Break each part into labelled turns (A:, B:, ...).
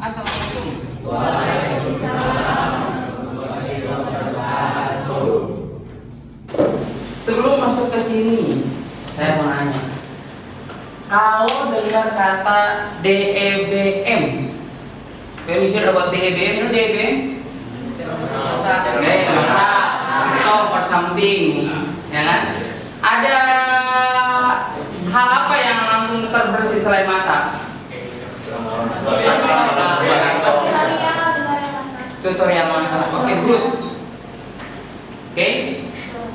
A: Assalamualaikum. Sebelum masuk ke sini, saya mau nanya. Kalau dengar kata DEBM, when you hear about DEBM, you know DEBM? Masak atau for something, ya kan? Ada hal apa yang langsung terbersih selain masak? Tutorial masak. Oke, good. Oke.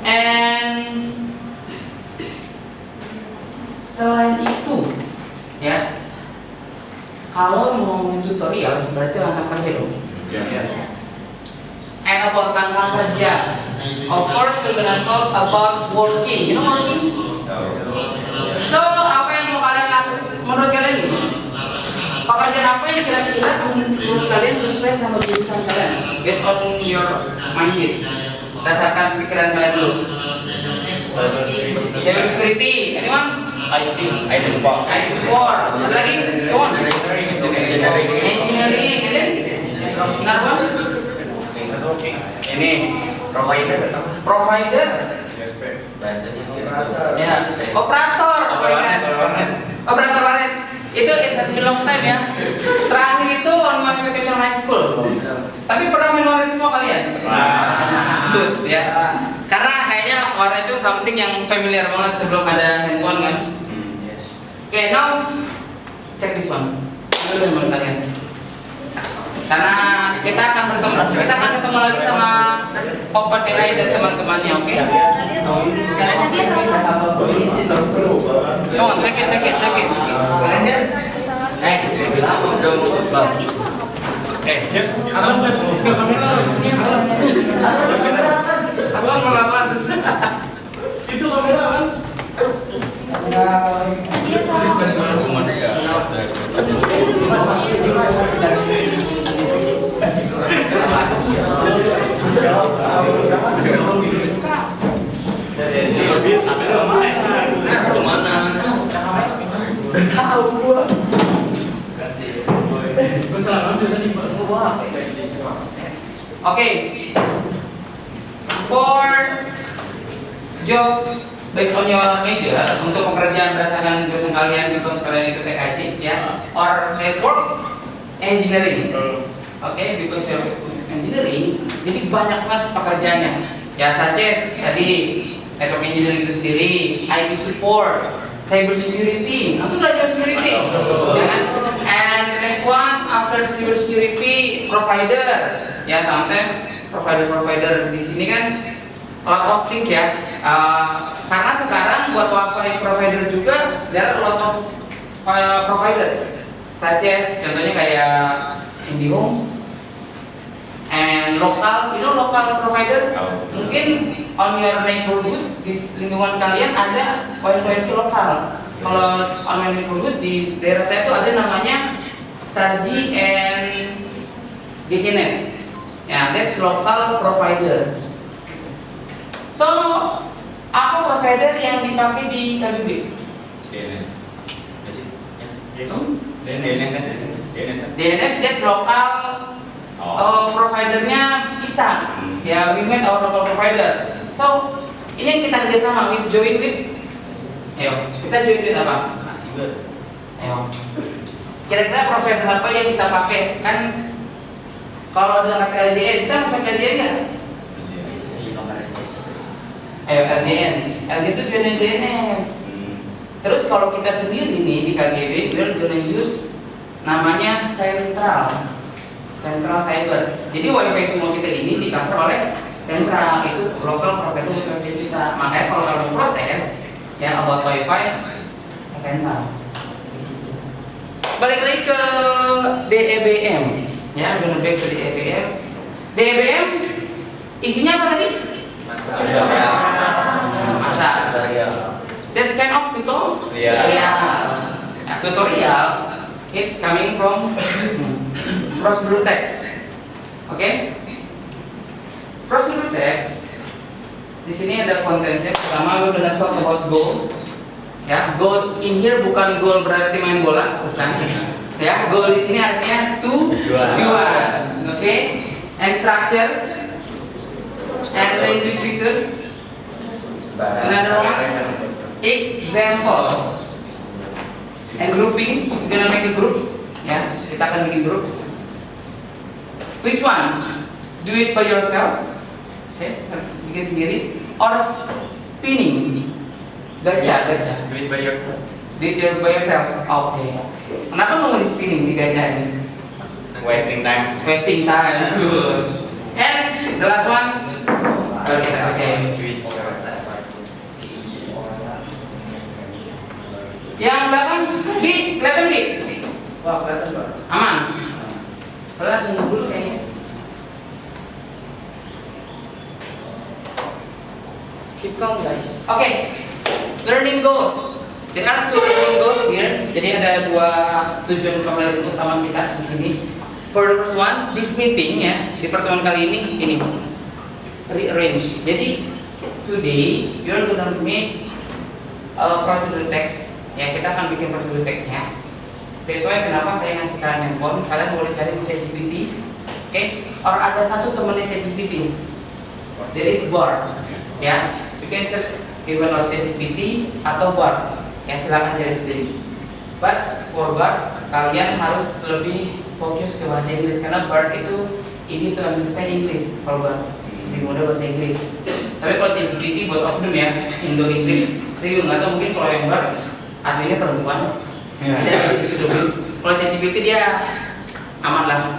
A: And selain itu, ya, kalau mau tutorial berarti langkah kerja dong. And about langkah kerja, of course we're gonna talk about working. You know working? So apa yang mau kalian lakukan? Menurut kalian ini? Pekerjaan apa yang kira-kira menurut kalian sesuai sama jurusan kalian? Based on your minded, berdasarkan pikiran kalian dulu. Cyber security, anyone?
B: IT support.
A: IT support. Ada lagi? Come on. Engineering, kalian? Benar bang?
B: Ini provider.
A: Provider. Ya. Operator. Operator warnet. Itu it's a long time ya. Terakhir itu on my vacation high school. Tapi pernah main warnet semua kalian? Good ya. Karena kayaknya warnet itu something yang familiar banget sebelum ada handphone kan. Okay, now check this one. Dulu teman kalian. Karena kita akan ketemu lagi sama Open AI dan teman-temannya, oke? Come on, check it. Abang melawan. Itu kamera kan? Oke, for job based on your major, untuk pekerjaan berdasarkan jurusan kalian, because kalian itu TKJ ya, or network engineering. Oke, because you're engineering, jadi banyak banget pekerjaannya. Ya, such as tadi network engineering itu sendiri, IT support, cyber security, langsung belajar security, ya kan? And the next one after cyber security, provider. Ya, sometimes provider di sini kan a lot of things ya. Karena sekarang buat wifi provider juga there are a lot of provider, such as contohnya kayak IndiHome and lokal, you know lokal provider. Mungkin on your neighborhood di lingkungan kalian ada wifi lokal. Kalau on my neighborhood di daerah saya tuh ada namanya Starji and GCNet. Ya, that's local provider. So, apa provider yang dipakai di KGB? DNS, that's lokal providernya kita. Ya, we met our local provider. So, ini yang kita kerjasama with join with. Ayo, kita join with apa? Ayo. Kira-kira provider apa yang kita pakai? Kan kalau dengan kata LJN, kita harus pakai LJN nggak? Ayo LJN itu join DNS. Terus kalau kita sendiri nih di KGB, we're gonna use namanya Central Cyber. Jadi wifi semua kita ini di cover oleh Central, itu local provider wifi kita. Makanya kalau kalian protes ya about wifi Central. Balik lagi ke DEBM. Ya, gonna back to DEBM. DEBM isinya apa tadi? Masak. That's kind of tutorial. Tutorial. It's coming from procedural text. Oke? Procedural text. Di sini ada kontennya. Pertama, we're gonna talk about goal. Ya, goal in here bukan goal berarti main bola, bukan. Ya, goal di sini artinya tujuan. Oke. And structure and language feature. Another one. Example. And grouping. We're gonna make a group. Ya, kita akan bikin grup. Which one? Do it by yourself. Oke, bikin sendiri. Or spinning. Gacha.
B: Do it by yourself.
A: Do it by yourself. Oke. Kenapa nggak mau di spinning di gacha ini?
B: Wasting time.
A: Wasting time. Good. And the last one. Baru kita oke.
B: Do it by yourself.
A: Yang belakang Bi, kelihatan Bi? Wah, kelihatan Pak. Aman. Kalau tunggu dulu kayaknya. Keep calm guys. Oke. Learning goals. There are two learning goals here. Jadi ada dua tujuan pembelajaran utama kita di sini. For the first one, this meeting ya di pertemuan kali ini rearrange. Jadi today you are gonna make a procedure text. Ya kita akan bikin procedure textnya. That's why kenapa saya ngasih kalian handphone. Kalian boleh cari di ChatGPT. Oke? Or ada satu temennya ChatGPT. There is Bard. Ya, you can search even on ChatGPT atau Bard. Ya silakan cari sendiri. But for Bard kalian harus lebih fokus ke bahasa Inggris karena Bard itu easy to understand English. Kalau Bard lebih mudah bahasa Inggris. Tapi kalau ChatGPT buat oknum ya Indo English. Saya nggak tahu mungkin kalau yang Bard adminnya perempuan. Tidak gitu. Kalau ChatGPT dia aman lah.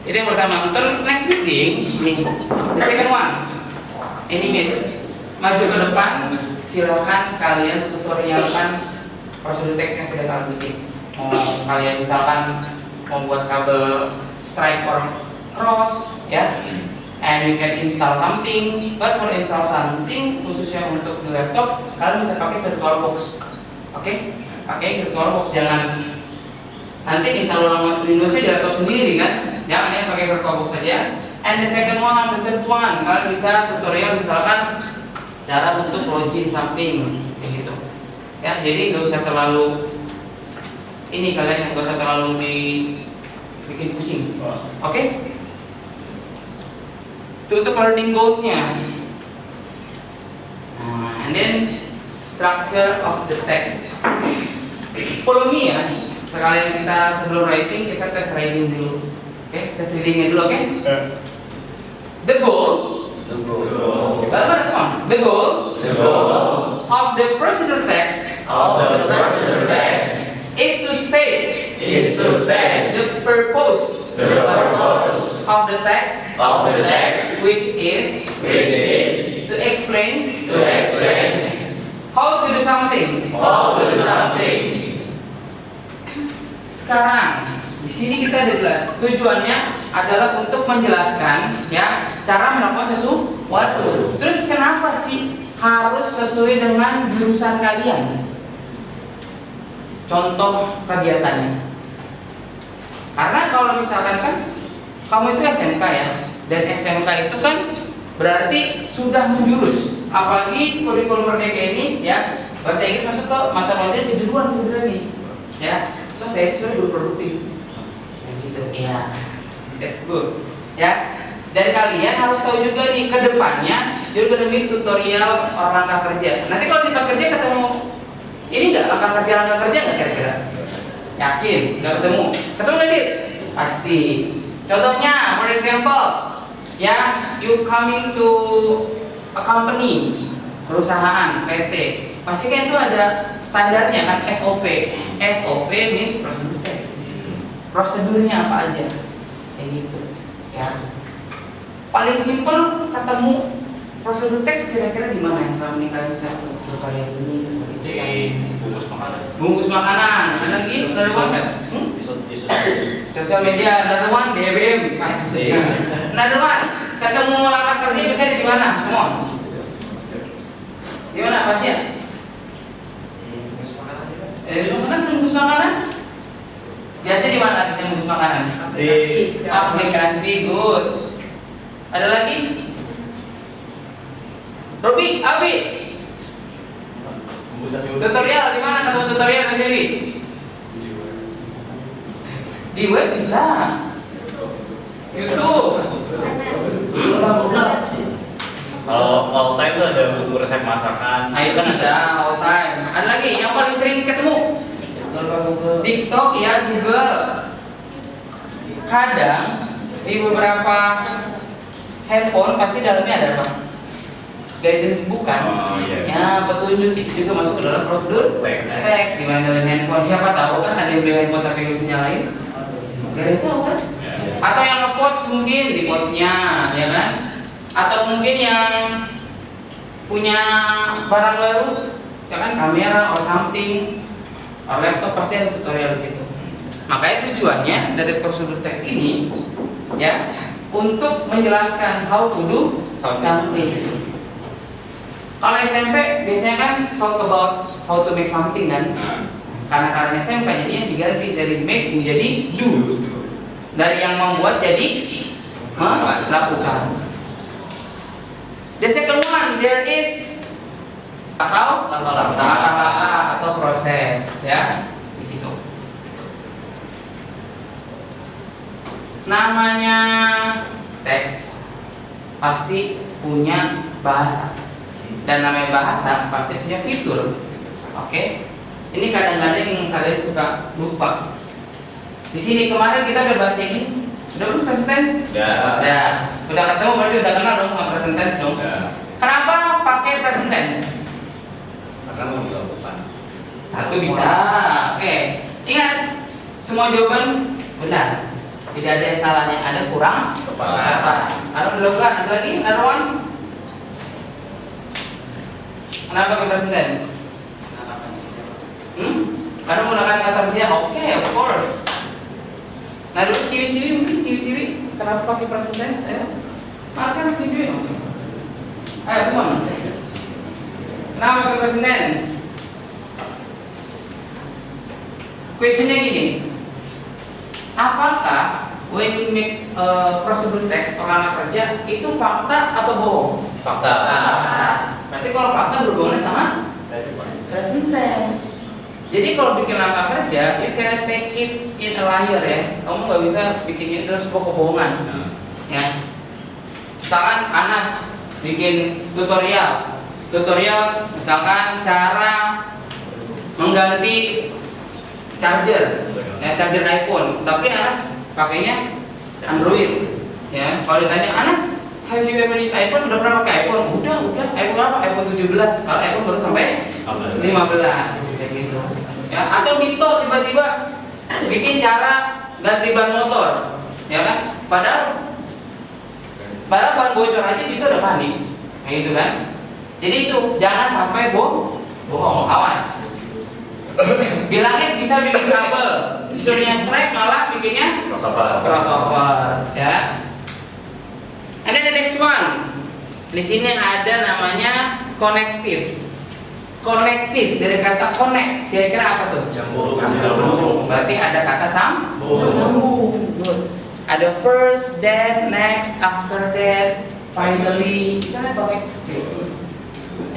A: Itu yang pertama. Untuk next meeting nih, the second one. Ini maju ke depan. Silakan kalian tutorialkan prosedur teks yang sudah kalian bikin. Mau kalian misalkan membuat kabel strike or cross, ya, and you can install something. But for install something, khususnya untuk di laptop, kalian bisa pakai VirtualBox. Oke, pakai VirtualBox. Jangan nanti install ulang Windows di laptop sendiri kan? Jangan ya, pakai VirtualBox saja. And the second one, the third one, kalian bisa tutorial misalkan cara untuk login something kayak gitu ya, jadi nggak usah terlalu ini kalian nggak usah terlalu bikin pusing. Oke? Itu untuk learning goalsnya. And then structure of the text. Follow me ya. Sekalian kita sebelum writing kita tes reading dulu. Oke, tes readingnya dulu. Oke? The goal. The goal of the procedure text is to state the purpose of the text which is to explain how to do something. Sekarang di sini kita ada jelas tujuannya adalah untuk menjelaskan ya cara melakukan sesuatu. Terus kenapa sih harus sesuai dengan jurusan kalian? Contoh kegiatannya. Karena kalau misalkan kan kamu itu SMK ya, dan SMK itu kan berarti sudah menjurus. Apalagi kurikulum Merdeka ini ya bahasa Inggris masuk ke mata pelajaran kejuruan sebenarnya. Ya, so saya itu sudah berproduktif. Gitu ya. That's good. Ya. Dan kalian harus tahu juga nih ke depannya you're gonna make tutorial or langkah kerja. Nanti kalau di tempat kerja ketemu ini enggak langkah kerja enggak kira-kira? Yakin? Enggak ketemu? Ketemu enggak, Dit? Pasti. Contohnya, for example, ya, you coming to a company, perusahaan, PT. Pasti kan itu ada standarnya kan, SOP. SOP means prosedur text di sini. Prosedurnya apa aja? Kayak gitu. Ya. Paling simpel ketemu prosedur teks kira-kira di mana yang selama ini kalian bisa tutorial ini seperti itu.
B: Bungkus makanan.
A: Bungkus makanan. Ada lagi? Ada one? Sosial media. Ada one? DBM. Pasti. Ada one? Ketemu langkah kerja biasanya di mana? Come on. Di mana pasti ya? Di mana sih bungkus makanan? Biasanya di mana kita bungkus makanan? Aplikasi. Good. Ada lagi? Robi, Abi. Tutorial di mana? Ketemu tutorial di sini. Di web bisa. YouTube.
B: Kalau all time tuh ada buku resep masakan.
A: Nah, itu bisa all time. Ada lagi yang paling sering ketemu. TikTok ya, Google. Kadang di beberapa handphone pasti dalamnya ada apa? Guidance bukan?
B: Oh, iya.
A: Ya, petunjuk itu juga masuk ke dalam prosedur teks. Di mana dalam handphone siapa tahu kan ada yang beli handphone tapi nggak bisa nyalain? Gak tahu kan? Atau yang nge-quotes mungkin di quotes-nya, ya kan? Atau mungkin yang punya barang baru, ya kan, kamera or something, or laptop, pasti ada tutorial di situ. Makanya tujuannya dari prosedur teks ini, ya, untuk menjelaskan how to do something. Kalau SMP biasanya kan talk about how to make something kan, karena SMP jadinya diganti dari make menjadi do, dari yang membuat jadi melakukan. The second one, there is atau langkah-langkah atau proses, ya, begitu. Namanya teks pasti punya bahasa, dan namanya bahasa pasti punya fitur. Oke, ini kadang-kadang yang kalian suka lupa. Di sini kemarin kita udah bahas ini. Udah belum present tense? Udah ketemu, berarti udah kenal dong sama present tense dong. Kenapa pakai present tense?
B: Karena mau dilakukan.
A: Satu bisa. Oke. Ingat, semua jawaban benar. Tidak ada yang salah, yang ada kurang tepat. Ada dilakukan, ada lagi, ada one. Kenapa pakai present tense? Karena menggunakan kata kerja. Oke, of course. Nah, dulu ciri-ciri mungkin ciri-ciri kenapa pakai present tense? Ayo, masa ciri-ciri? Ayo semua. Kenapa pakai present tense? Questionnya gini. Apakah when you make prosedur text pengalaman kerja itu fakta atau bohong?
B: Fakta.
A: Berarti kalau fakta berhubungan sama present tense. Jadi kalau bikin langkah kerja, you can take it in a liar ya. Kamu nggak bisa bikin itu sebuah kebohongan. Ya. Misalkan Anas bikin tutorial, misalkan cara mengganti charger, ya, charger iPhone. Tapi Anas pakainya Android. Ya. Kalau ditanya Anas, have you ever used iPhone? Udah pernah pakai iPhone? Udah. iPhone apa? iPhone 17. Kalau iPhone baru sampai 15. Kayak gitu. Ya, atau Dito tiba-tiba bikin cara ganti ban motor, ya kan? Padahal ban bocor aja Dito udah panik, kayak gitu kan? Jadi itu jangan sampai bohong, awas. Bilangnya bisa bikin kabel, disuruhnya strike malah bikinnya crossover, ya. And then the next one, di sini ada namanya connective. Connective dari kata connect, kira-kira apa tuh? Nyambung. Berarti ada kata sambung. Good. Ada first, then, next, after that, finally. Kita pakai.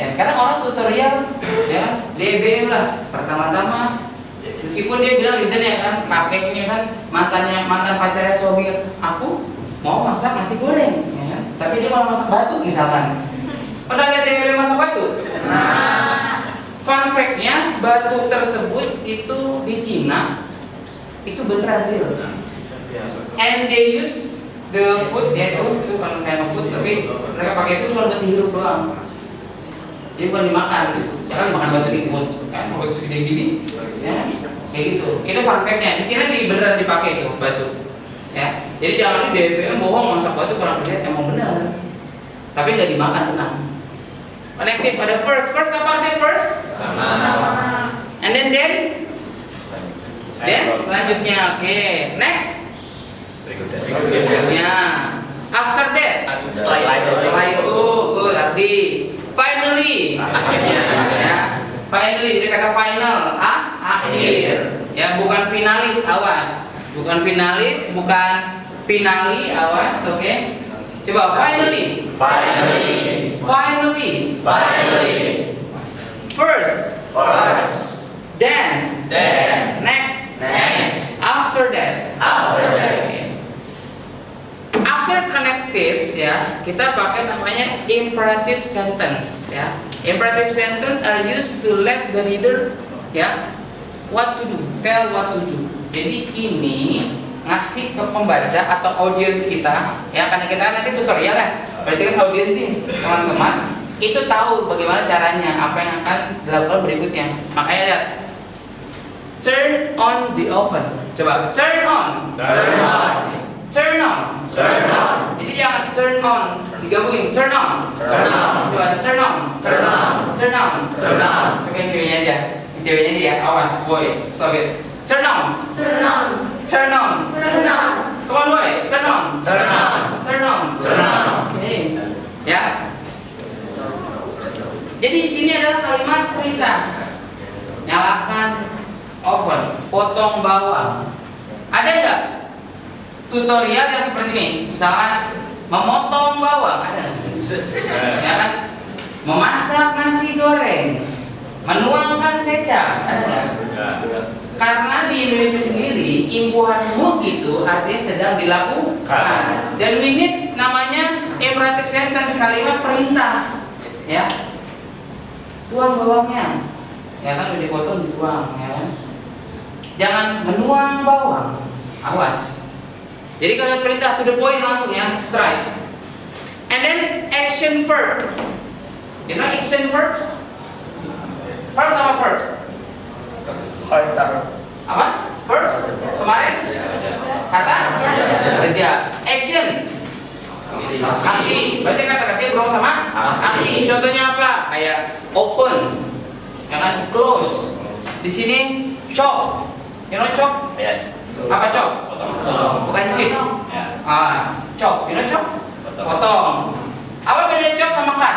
A: Ya sekarang orang tutorial, ya DBM lah. Pertama-tama, meskipun dia bilang di sini ya kan, kakeknya kan mantan pacarnya Sobir, aku mau masak nasi goreng, ya kan? Tapi dia malah masak batu misalkan. Pernah lihat DBM masak batu? Fun fact-nya, batu tersebut itu di Cina itu beneran real. And they use the food, ya itu bukan kind of food, tapi mereka pakai itu cuma buat dihirup doang. Jadi bukan dimakan, ya kan dimakan batu disebut, kan batu segede gini, ya kayak gitu. Itu fun fact-nya. Di Cina beneran dipakai itu batu, ya. Jadi jangan di DPM bohong masak batu kalau kerja emang benar, tapi nggak dimakan, tenang. Connective pada first apa artinya first? And then selanjutnya, oke. Next. Berikutnya. After that. Setelah itu, good arti. Finally. Akhirnya. Ya. Finally, ini kata final. Akhir. Ya, bukan finalis, awas. Bukan finalis, bukan finali, awas, oke. Coba finally. First. Then. Next. After that. ya, kita pakai namanya imperative sentence ya. Imperative sentence are used to let the reader ya what to do, tell what to do. Jadi ini ngasih ke pembaca atau audiens kita ya, karena kita nanti tutorial kan, berarti kan audiens sih teman-teman itu tahu bagaimana caranya, apa yang akan dilakukan berikutnya. Makanya lihat, turn on the oven. Coba turn on, turn on, turn on, turn on. Jadi jangan turn on digabungin, turn on, turn on. Coba turn on, turn on, turn on, turn on. Coba yang ceweknya aja, yang ceweknya dia, awas boy, stop it. Turn on, turn on, turn on, turn on. Come on boy, turn on, turn on, turn on, turn on. Oke, ya. Jadi di sini adalah kalimat perintah. Nyalakan oven, potong bawang. Ada nggak tutorial yang seperti ini? Misalkan memotong bawang, ada nggak? Ya kan? Memasak nasi goreng, menuangkan kecap, ada nggak? Karena di Indonesia sendiri imbuhan mood itu artinya sedang dilakukan. Dan we need namanya imperative sentence, kalimat perintah. Ya. Tuang bawangnya, ya kan udah dipotong dituang, ya kan. Jangan menuang bawang, awas. Jadi kalimat perintah to the point langsung ya, straight. And then action verb. You know action verbs? Verbs apa verbs? Apa? Verbs? Kemarin? Kata? Kerja. Action. Aksi. Berarti kata-katanya berulang sama aksi. Contohnya apa? Kayak open, ya kan? Close. Di sini chop. You know chop?
B: Yes.
A: Apa chop? Bukan chip. Chop. You know chop? Potong. Apa beda chop sama cut?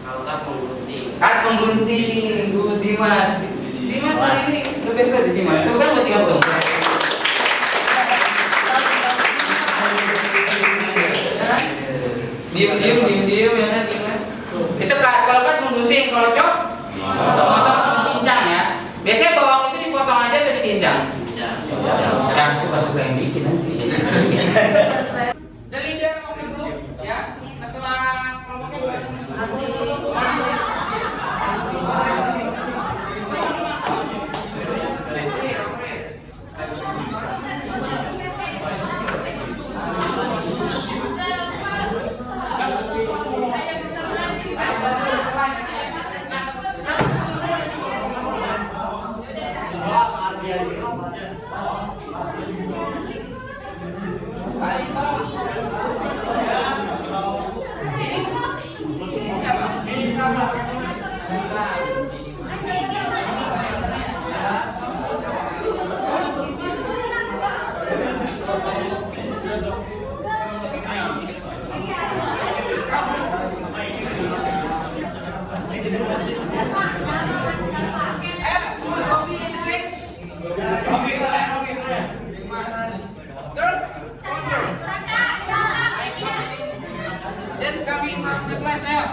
C: Kalau kan menggunting.
A: Cut menggunting. Dimas. Dimas hari ini lebih sekali Dimas. Itu kan buat Dimas dong. Diam ya kan Dimas. Itu kalau kan menggunting, kalau cok potong cincang ya. Biasanya bawang itu dipotong aja atau dicincang? Yang suka-suka yang bikin nanti. Dari leader of the group ya, ketua kelompoknya sudah just coming from the class now.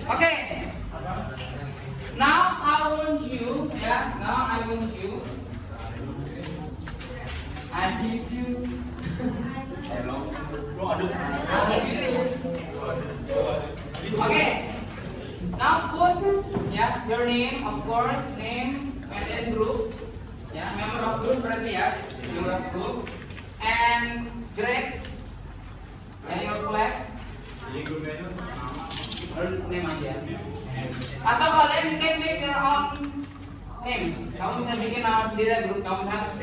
A: Okay. Now I want you, I need you. Okay. Now put your name, of course, name and then group. Member of group berarti member of group and grade and your class. Name aja. Atau kalian can make your own names. Kamu bisa bikin nama sendiri grup kamu misalkan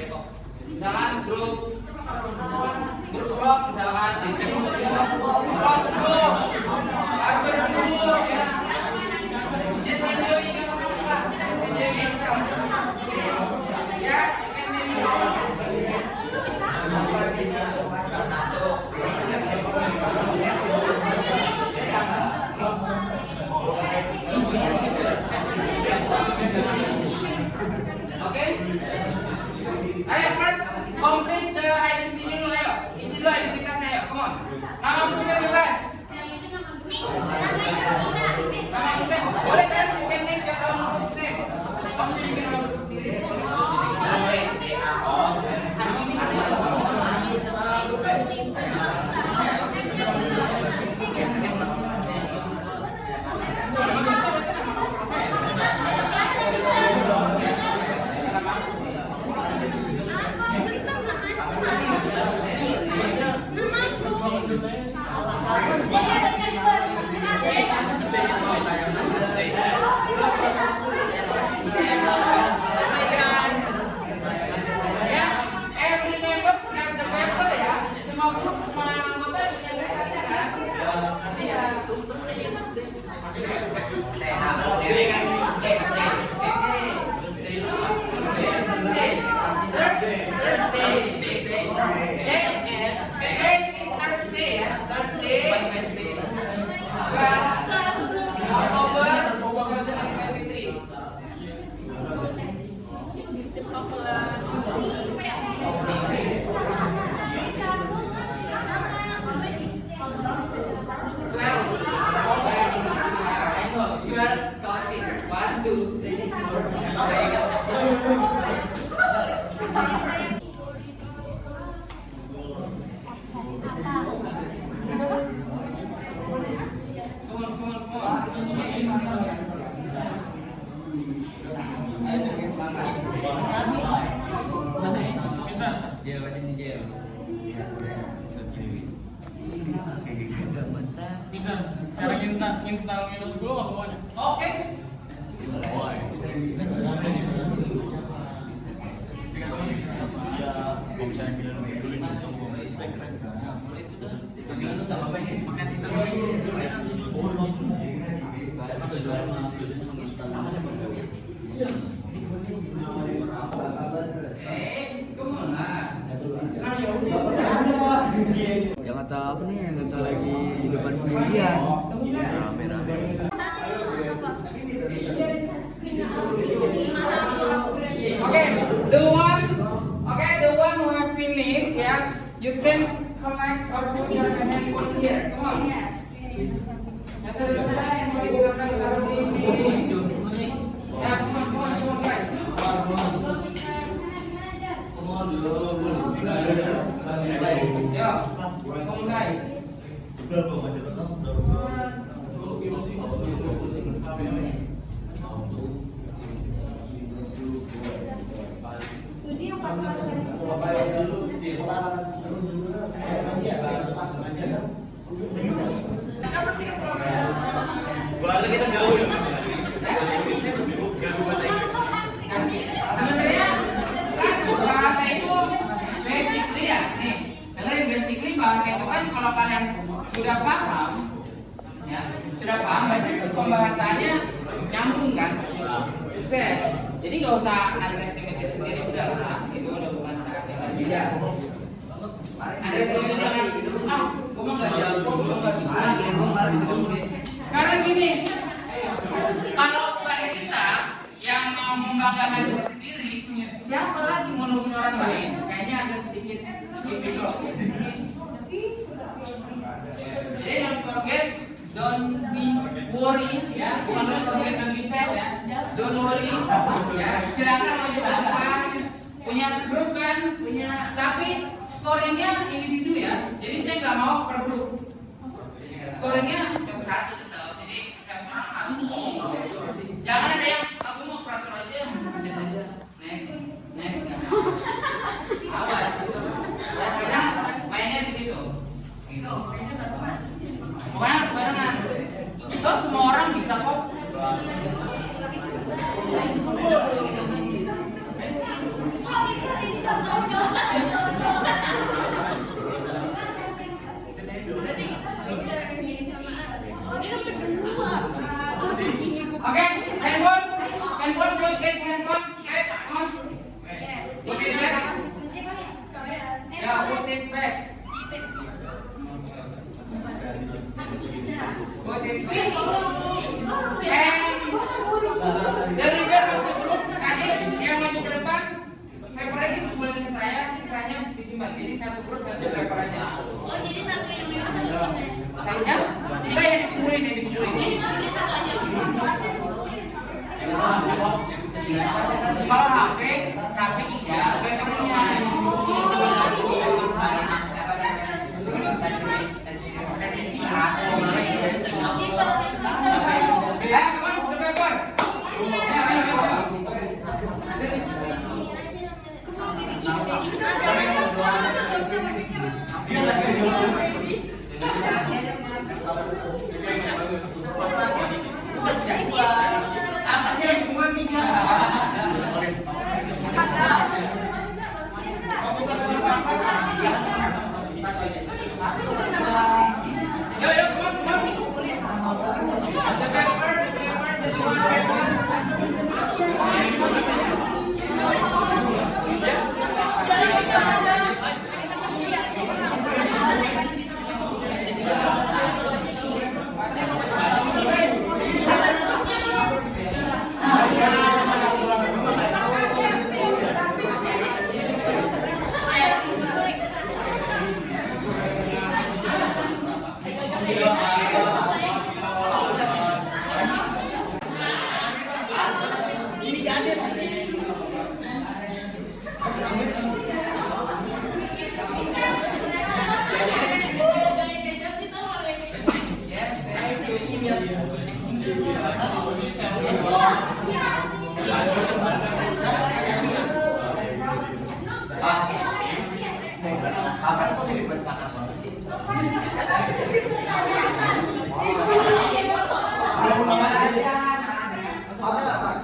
A: misalkan grup slot misalkan slot group kasur group ya. Just enjoy it lah. Just enjoy it. Ya, you can name your own. Okay? Ayo first complete the identity dulu ayo. Isi dulu identitasnya ayo. Come on. Nama grupnya bebas. Nama grupnya boleh kan? You can make your own group name. Kamu bisa bikin nama grup sendiri. Every member have the paper ya. Semua grup, semua anggota punya identitasnya kan? Iya. Terus aja mas deh.
D: Bisa cara install Windows 10 nggak pokoknya?
A: Oke.
E: Yang kata apa nih? Yang kata lagi di depan sendirian. Rame-rame.
A: Okay, the one who have finished, you can collect or put your handphone here. Come on. Yang sudah selesai, handphone silakan taruh di sini. Ya, come on, guys. Yo, come on, guys.
B: Baru kita jauh ya.
A: Sebenarnya kan bahasa itu basically ya, nih dengerin basically bahasa itu kan kalau kalian sudah paham, berarti pembahasannya nyambung kan, sukses. Jadi nggak usah underestimate sendiri, udah lah, itu udah bukan saatnya lagi tidak. Underestimate jangan, gue mah nggak jago, gue mah nggak bisa, gue malah gitu. begini, kalau bukan kita yang mau membanggakan diri sendiri, siapa lagi mau nungguin orang lain? Kayaknya agak sedikit difficult. Jadi don't forget, don't be worry, ya, bukan don't forget, don't be sad, ya, don't worry, ya, silakan maju ke depan, punya grup kan, tapi scoringnya individu ya, jadi saya nggak mau per grup, scoringnya satu tetap, jadi setiap orang harus, jangan ada yang aku mau operator aja, next, awas, ya, karena mainnya di situ, gitu. Pokoknya harus barengan. Terus semua orang bisa kok. Oke, handphone, put it handphone, on. Put it back. Ya, put it back. Put it back. And the leader of the group tadi yang maju ke depan, papernya dikumpulin ke saya, sisanya disimpan. Jadi satu grup satu paper aja.
F: Oh, jadi satu yang merah satu yang
A: Satunya, kita yang dikumpulin. Kalau HP iya, papernya. Ya, kawan, sudah paper. Apa sih yang cuma tiga? Yo, come on. The paper, this one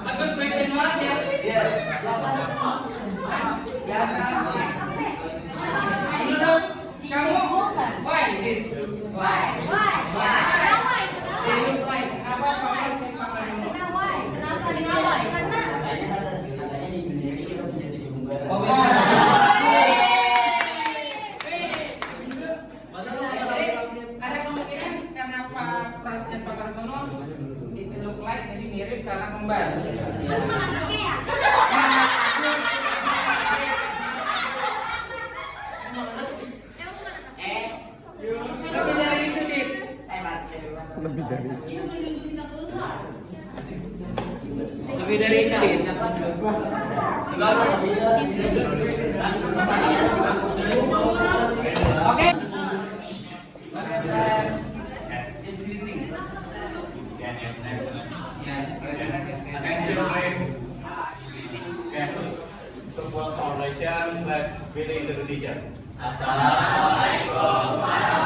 A: A good question mark ya? Menurut kamu, why? Kenapa pakai pakai dulu? Ada kemungkinan karena Pak Pras dan Pak Kartono itu look like jadi mirip karena kembar. Lebih dari itu, Dit. Lebih dari itu, Dit. Oke. Just greeting. Ya, just greeting.
G: Attention please. Okay. Sebuah celebration, let's greeting to the teacher.
F: Assalamualaikum warahmatullahi